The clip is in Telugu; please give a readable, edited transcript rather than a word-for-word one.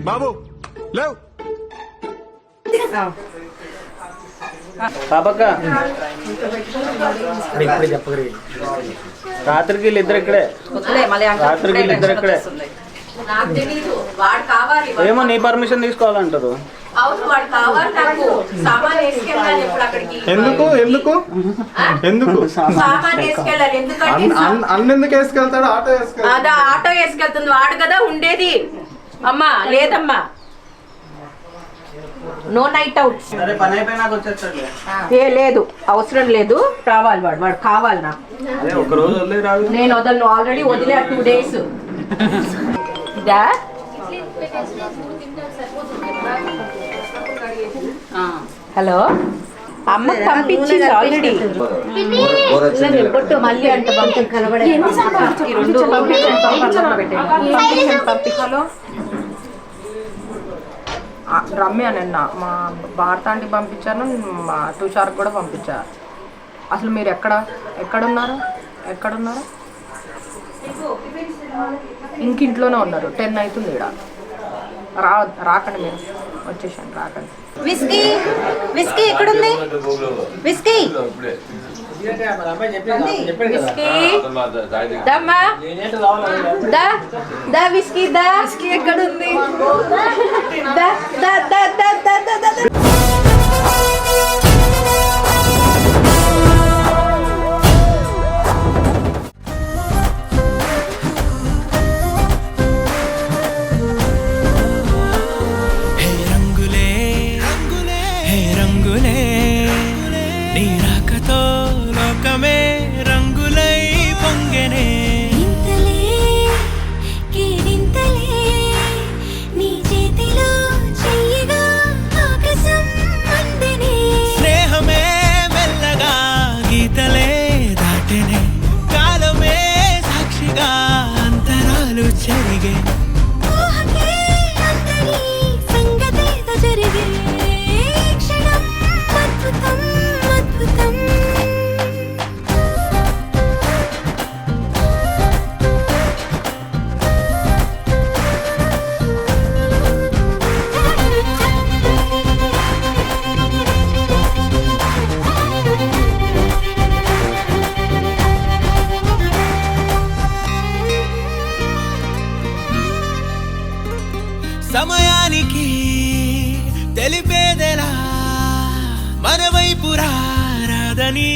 బాబు లేవు. పాపక్క రాత్రికి వీళ్ళిద్దరు ఇక్కడే, రాత్రికి వీళ్ళిద్దరు ఇక్కడే. ఏమో నీ పర్మిషన్ తీసుకోవాలంటారు. ఎందుకు ఎందుకు ఎందుకు అన్నెందుకు వేసుకెళ్తాడు? ఆటో వేసుకెళ్తుంది వాడు కదా ఉండేది. అమ్మా లేదమ్మా, నో నైట్ అవుట్. ఏ లేదు, అవసరం లేదు, రావాలి వాడు, వాడు కావాలి నాకు. నేను వదలను, ఆల్రెడీ వదిలే 2 days. హలో, అమ్మ పంపించింది ఆల్రెడీ. మళ్ళీ అంటే హలో రమ్య నిన్న మా భారతాంటికి పంపించాను, మా తుషార్కి కూడా పంపించారు. అసలు మీరు ఎక్కడున్నారు? ఇంకింట్లోనే ఉన్నారు. 10 అవుతుంది. ఇక్కడ రాకండి, మీరు వచ్చేసాను, రాకండి. విస్కీ ఎక్కడుంది? విస్కీ దమ్మా దా విస్కీ ఎక్కడుంది? సమయానికి తెలిపేదెలా, మన వైపు రాదని